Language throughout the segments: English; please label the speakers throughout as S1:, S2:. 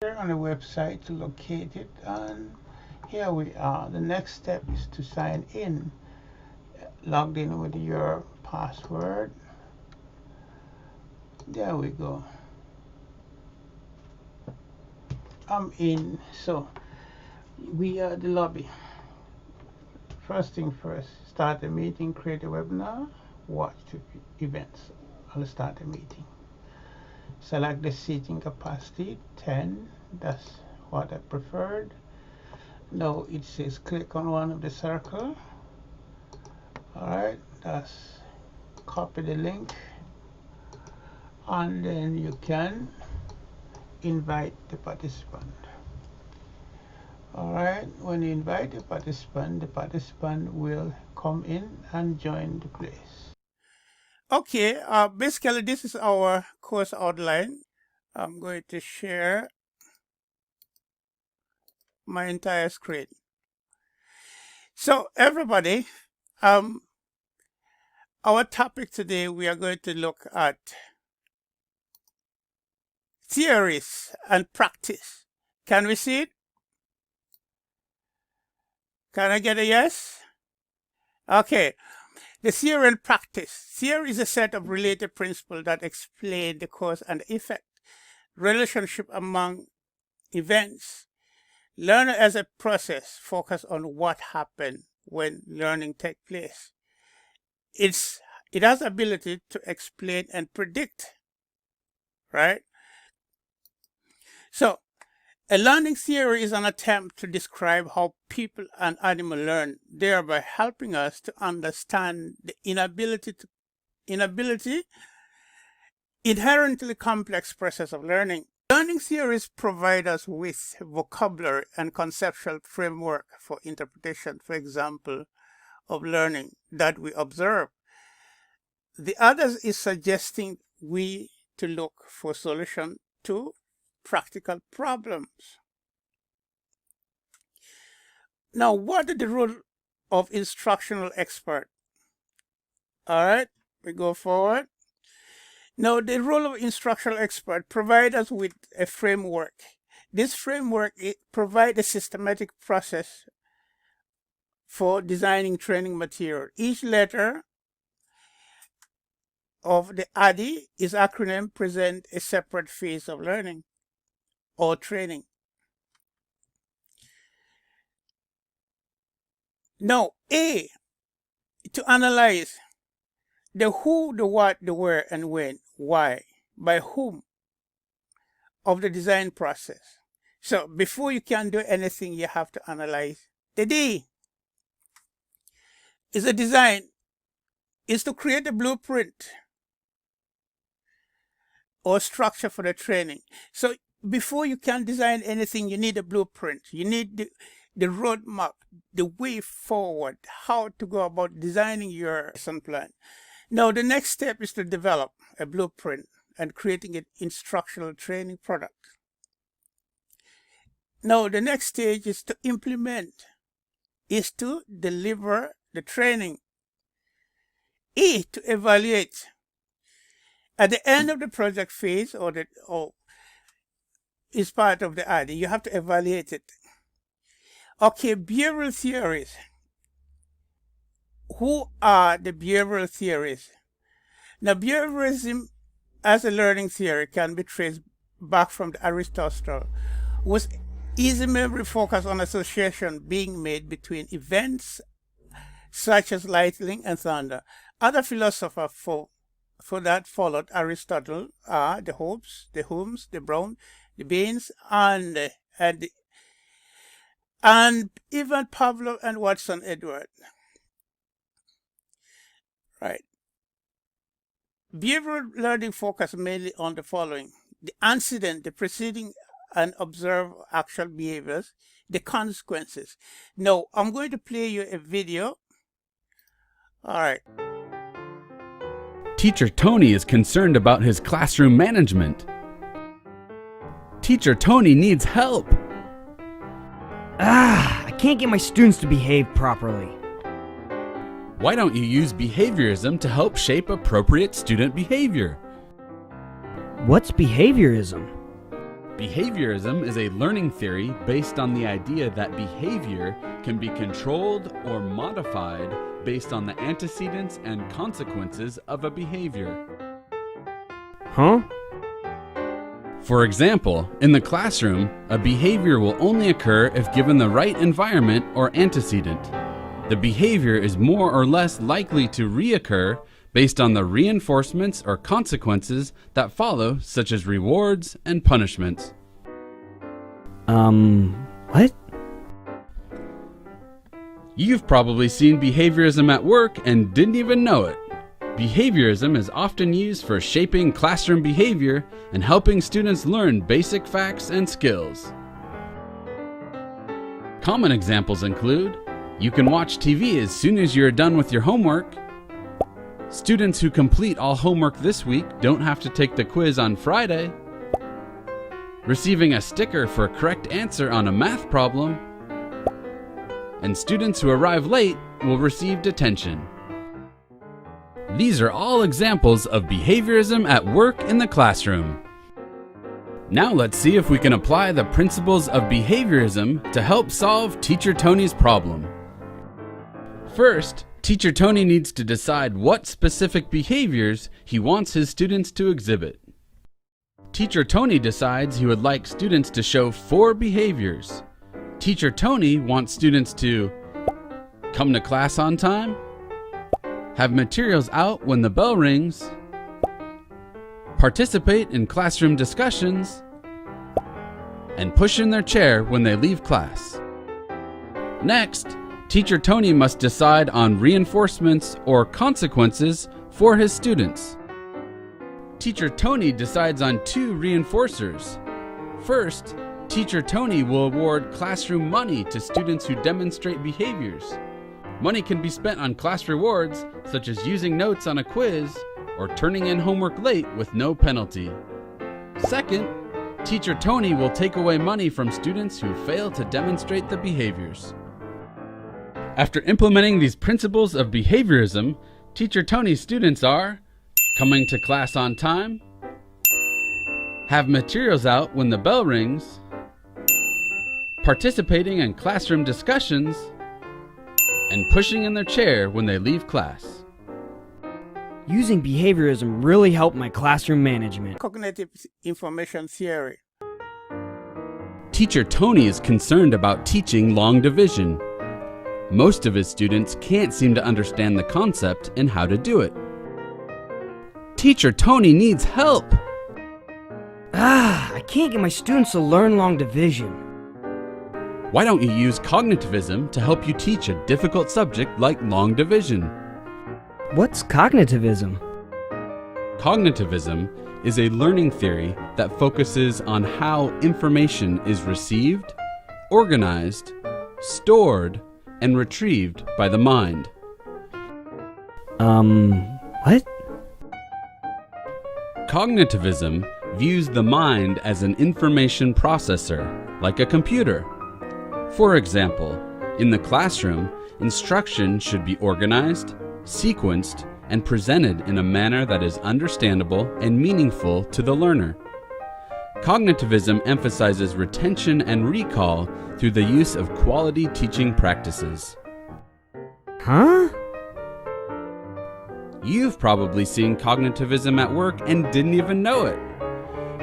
S1: on the website to locate it, and here we are. The next step is to sign in. Logged in with your password. There we go. I'm in. So we are the lobby. First thing first, start a meeting, create a webinar, watch the events. I'll start a meeting. Select the seating capacity, 10. That's what I preferred. Now it says click on one of the circle. Alright, that's copy the link, and then you can invite the participant. Alright, when you invite the participant will come in and join the place. Okay, basically this is our course outline. I'm going to share my entire screen. So everybody, our topic today, we are going to look at theories and practice. Can we see it? Can I get a yes? Okay. The theory and practice. Theory is a set of related principles that explain the cause and effect, relationship among events. Learning as a process focus on what happened when learning takes place. It has ability to explain and predict, right? So, a learning theory is an attempt to describe how people and animals learn, thereby helping us to understand the inherently complex process of learning. Learning theories provide us with vocabulary and conceptual framework for interpretation, for example, of learning that we observe. The others is suggesting we to look for solution to practical problems. Now, what is the role of instructional expert? All right, we go forward. Now, the role of instructional expert provides us with a framework. This framework provides a systematic process for designing training material. Each letter of the ADDIE is acronym present a separate phase of learning or training. Now, A, to analyze the who, the what, the where, and when, why, by whom of the design process. So before you can do anything, you have to analyze. The D is a design, is to create a blueprint or structure for the training. So before you can design anything, you need a blueprint. You need the roadmap, the way forward, how to go about designing your lesson plan. Now, the next step is to develop a blueprint and creating an instructional training product. Now, the next stage is to implement, is to deliver the training. E, to evaluate. At the end of the project phase or is part of the ADDIE, you have to evaluate it. Okay, behavioral theories. Who are the behavioral theories? Now, behaviorism as a learning theory can be traced back from Aristotle, whose easy memory focus on association being made between events such as lightning and thunder. Other philosophers for that followed Aristotle are the Hobbes, the Humes, the Brown, the Baines, and even Pavlov and Watson Edward. Right. Behavioral learning focus mainly on the following: the antecedent, the preceding and observe actual behaviors, the consequences. Now, I'm going to play you a video. All right.
S2: Teacher Tony is concerned about his classroom management. Teacher Tony needs help.
S3: I can't get my students to behave properly.
S2: Why don't you use behaviorism to help shape appropriate student behavior?
S3: What's behaviorism?
S2: Behaviorism is a learning theory based on the idea that behavior can be controlled or modified based on the antecedents and consequences of a behavior.
S3: Huh?
S2: For example, in the classroom, a behavior will only occur if given the right environment or antecedent. The behavior is more or less likely to reoccur based on the reinforcements or consequences that follow, such as rewards and punishments.
S3: What?
S2: You've probably seen behaviorism at work and didn't even know it. Behaviorism is often used for shaping classroom behavior and helping students learn basic facts and skills. Common examples include, you can watch TV as soon as you're done with your homework. Students who complete all homework this week don't have to take the quiz on Friday. Receiving a sticker for a correct answer on a math problem. And students who arrive late will receive detention. These are all examples of behaviorism at work in the classroom. Now let's see if we can apply the principles of behaviorism to help solve Teacher Tony's problem. First, Teacher Tony needs to decide what specific behaviors he wants his students to exhibit. Teacher Tony decides he would like students to show 4 behaviors. Teacher Tony wants students to come to class on time, have materials out when the bell rings, participate in classroom discussions, and push in their chair when they leave class. Next, Teacher Tony must decide on reinforcements or consequences for his students. Teacher Tony decides on 2 reinforcers. First, Teacher Tony will award classroom money to students who demonstrate behaviors. Money can be spent on class rewards, such as using notes on a quiz or turning in homework late with no penalty. Second, Teacher Tony will take away money from students who fail to demonstrate the behaviors. After implementing these principles of behaviorism, Teacher Tony's students are coming to class on time, have materials out when the bell rings, participating in classroom discussions, and pushing in their chair when they leave class.
S3: Using behaviorism really helped my classroom management.
S1: Cognitive information theory.
S2: Teacher Tony is concerned about teaching long division. Most of his students can't seem to understand the concept and how to do it. Teacher Tony needs help.
S3: I can't get my students to learn long division.
S2: Why don't you use cognitivism to help you teach a difficult subject like long division?
S3: What's cognitivism?
S2: Cognitivism is a learning theory that focuses on how information is received, organized, stored, and retrieved by the mind.
S3: What?
S2: Cognitivism views the mind as an information processor, like a computer. For example, in the classroom, instruction should be organized, sequenced, and presented in a manner that is understandable and meaningful to the learner. Cognitivism emphasizes retention and recall through the use of quality teaching practices.
S3: Huh?
S2: You've probably seen cognitivism at work and didn't even know it.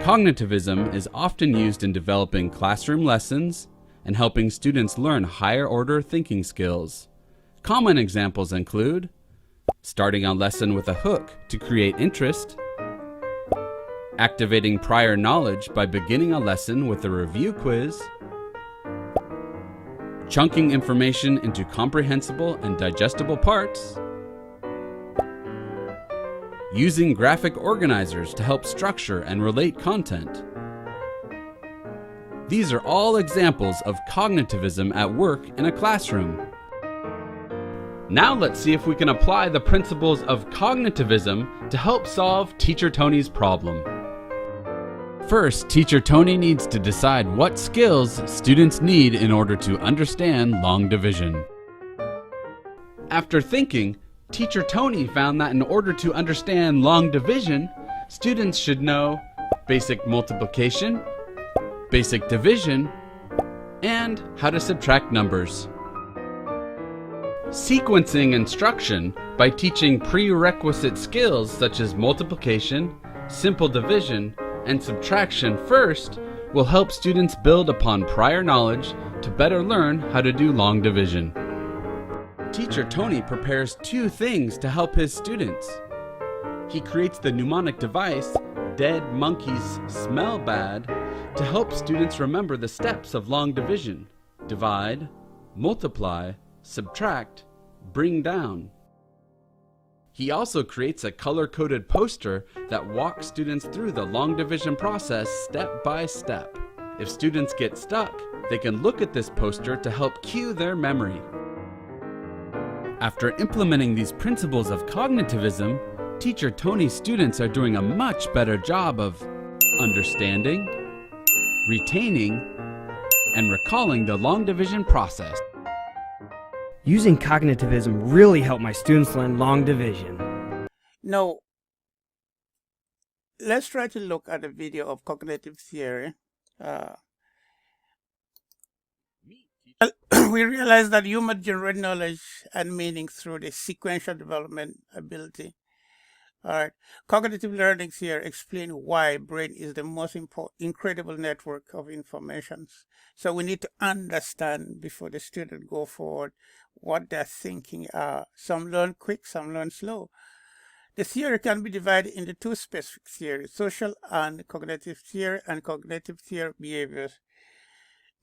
S2: Cognitivism is often used in developing classroom lessons and helping students learn higher order thinking skills. Common examples include starting a lesson with a hook to create interest, activating prior knowledge by beginning a lesson with a review quiz, chunking information into comprehensible and digestible parts, using graphic organizers to help structure and relate content. These are all examples of cognitivism at work in a classroom. Now let's see if we can apply the principles of cognitivism to help solve Teacher Tony's problem. First, Teacher Tony needs to decide what skills students need in order to understand long division. After thinking, Teacher Tony found that in order to understand long division, students should know basic multiplication, basic division, and how to subtract numbers. Sequencing instruction by teaching prerequisite skills such as multiplication, simple division, and subtraction first will help students build upon prior knowledge to better learn how to do long division. Teacher Tony prepares two things to help his students. He creates the mnemonic device, Dead Monkeys Smell Bad, to help students remember the steps of long division: divide, multiply, subtract, bring down. He also creates a color-coded poster that walks students through the long division process step by step. If students get stuck, they can look at this poster to help cue their memory. After implementing these principles of cognitivism, Teacher Tony's students are doing a much better job of understanding, retaining, and recalling the long division process.
S3: Using cognitivism really helped my students learn long division.
S1: Now, let's try to look at a video of cognitive theory. We realize that humans generate knowledge and meaning through the sequential development ability. All right. Cognitive learning theory explains why brain is the most incredible network of information. So we need to understand before the student go forward what they're thinking are. Some learn quick, some learn slow. The theory can be divided into two specific theories: social and cognitive theory and cognitive theory behaviors.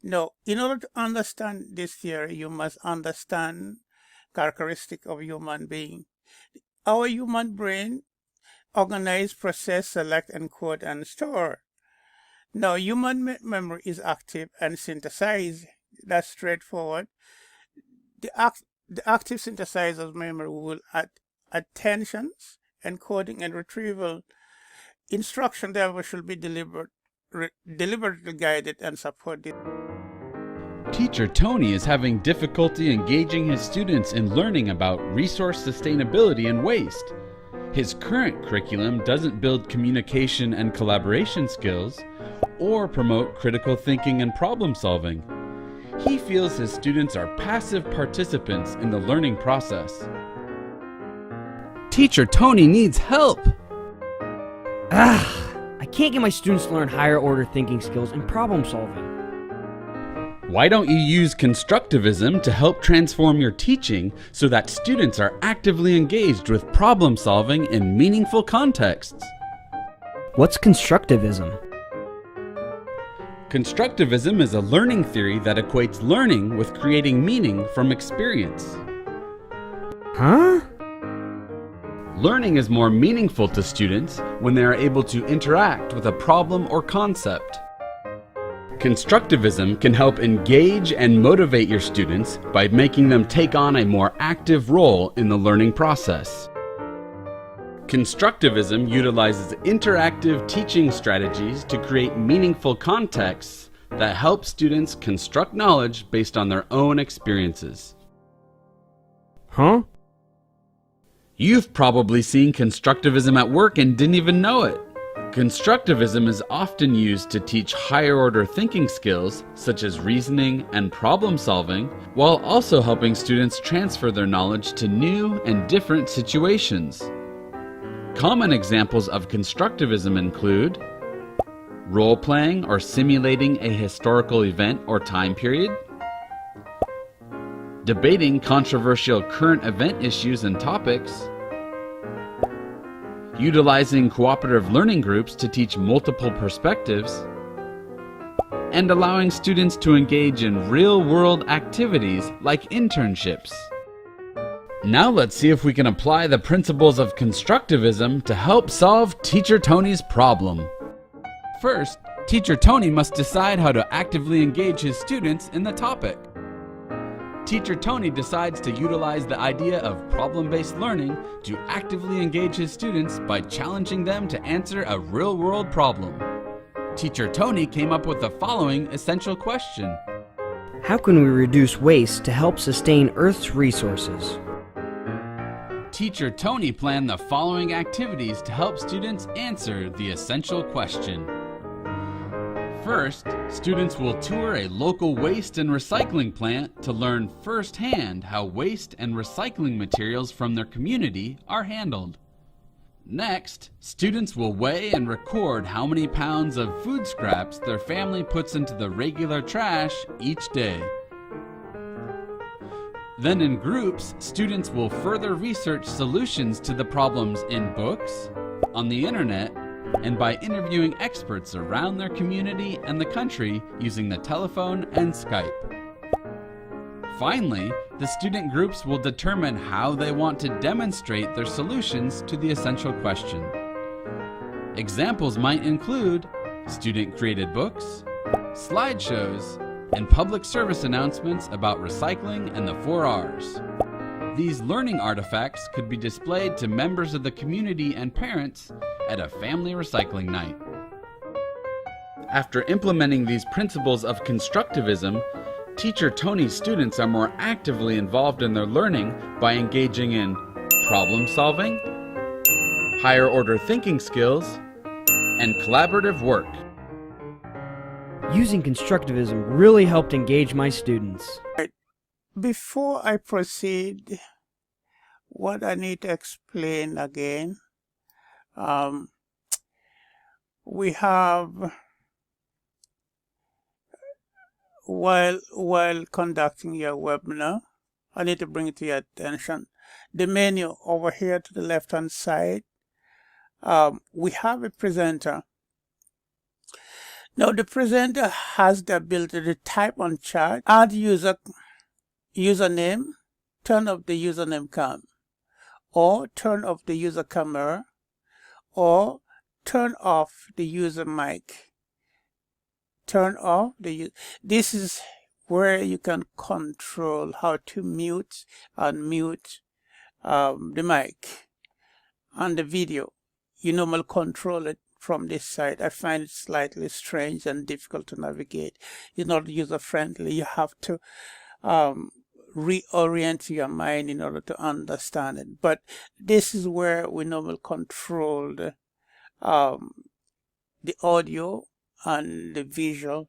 S1: Now, in order to understand this theory, you must understand characteristics of human being. Our human brain organize, process, select, encode, and store. Now, human memory is active and synthesized. That's straightforward. The active synthesizer memory will add attentions, encoding, and retrieval. Instruction, therefore, should be deliberately guided and supported.
S2: Teacher Tony is having difficulty engaging his students in learning about resource sustainability and waste. His current curriculum doesn't build communication and collaboration skills or promote critical thinking and problem solving. He feels his students are passive participants in the learning process. Teacher Tony needs help!
S3: I can't get my students to learn higher order thinking skills and problem solving.
S2: Why don't you use constructivism to help transform your teaching so that students are actively engaged with problem solving in meaningful contexts?
S3: What's constructivism?
S2: Constructivism is a learning theory that equates learning with creating meaning from experience.
S3: Huh?
S2: Learning is more meaningful to students when they are able to interact with a problem or concept. Constructivism can help engage and motivate your students by making them take on a more active role in the learning process. Constructivism utilizes interactive teaching strategies to create meaningful contexts that help students construct knowledge based on their own experiences.
S3: Huh?
S2: You've probably seen constructivism at work and didn't even know it. Constructivism is often used to teach higher order thinking skills such as reasoning and problem solving, while also helping students transfer their knowledge to new and different situations. Common examples of constructivism include role-playing or simulating a historical event or time period, debating controversial current event issues and topics, utilizing cooperative learning groups to teach multiple perspectives, and allowing students to engage in real-world activities like internships. Now let's see if we can apply the principles of constructivism to help solve Teacher Tony's problem. First, Teacher Tony must decide how to actively engage his students in the topic. Teacher Tony decides to utilize the idea of problem-based learning to actively engage his students by challenging them to answer a real-world problem. Teacher Tony came up with the following essential question.
S3: How can we reduce waste to help sustain Earth's resources?
S2: Teacher Tony planned the following activities to help students answer the essential question. First, students will tour a local waste and recycling plant to learn firsthand how waste and recycling materials from their community are handled. Next, students will weigh and record how many pounds of food scraps their family puts into the regular trash each day. Then in groups, students will further research solutions to the problems in books, on the internet, and by interviewing experts around their community and the country using the telephone and Skype. Finally, the student groups will determine how they want to demonstrate their solutions to the essential question. Examples might include student-created books, slideshows, and public service announcements about recycling and the 4 R's. These learning artifacts could be displayed to members of the community and parents at a family recycling night. After implementing these principles of constructivism, Teacher Tony's students are more actively involved in their learning by engaging in problem solving, higher order thinking skills, and collaborative work.
S3: Using constructivism really helped engage my students.
S1: Before I proceed, what I need to explain again, we have, while conducting your webinar, I need to bring it to your attention. The menu over here to the left hand side, we have a presenter. Now the presenter has the ability to type on chat, add username, turn off the username cam, or turn off the user camera, or turn off the user mic. Turn off this is where you can control how to mute and mute the mic and the video. You normally control it from this side. I find it slightly strange and difficult to navigate. It's not user friendly. You have to reorient your mind in order to understand it. But this is where we normally control the audio and the visual.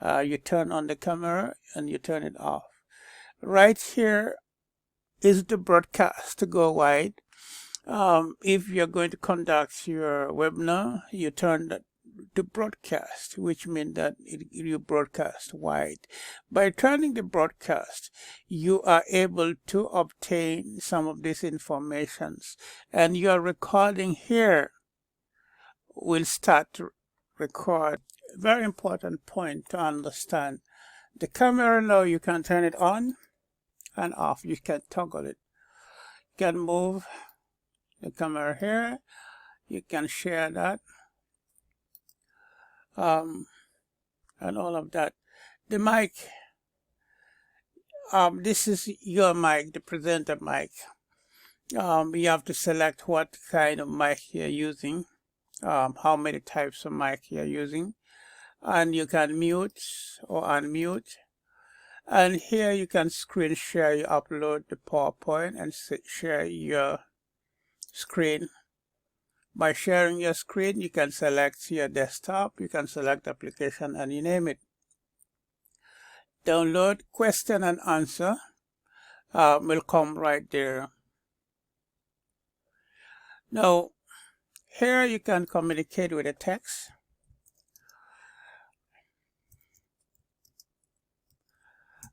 S1: You turn on the camera and you turn it off. Right here is the broadcast to go wide. If you're going to conduct your webinar, you turn the broadcast, which means that you broadcast wide. By turning the broadcast, you are able to obtain some of these informations, and your recording here will start to record. Very important point to understand. The camera now, you can turn it on and off. You can toggle it. You can move the camera here. You can share that. And all of that. The mic, this is your mic, the presenter mic. You have to select what kind of mic you're using, how many types of mic you're using, and you can mute or unmute. And here you can screen share. You upload the PowerPoint and share your screen. By sharing your screen, you can select your desktop, you can select application, and you name it. Download question and answer will come right there. Now, here you can communicate with the text.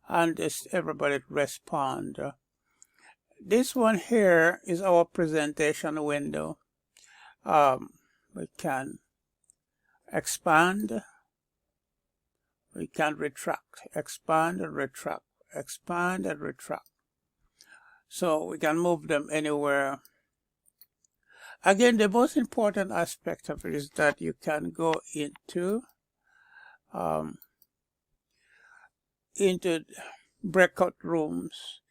S1: And just everybody respond. This one here is our presentation window. We can expand, we can retract, expand and retract, expand and retract. So we can move them anywhere. Again, the most important aspect of it is that you can go into breakout rooms.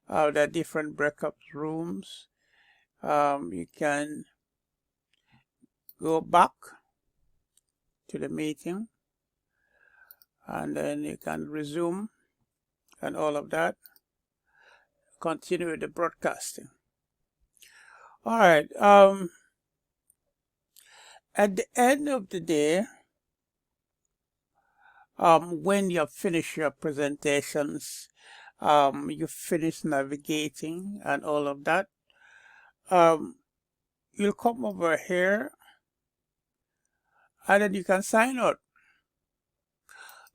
S1: There are different breakout rooms. You can go back to the meeting, and then you can resume and all of that. Continue with the broadcasting. All right. At the end of the day, when you finish your presentations, you finish navigating and all of that, you'll come over here and then you can sign out.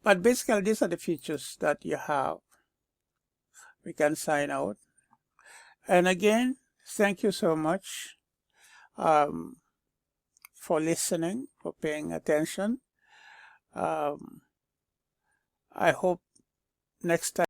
S1: But basically, these are the features that you have. We can sign out. And again, thank you so much for listening, for paying attention. I hope next time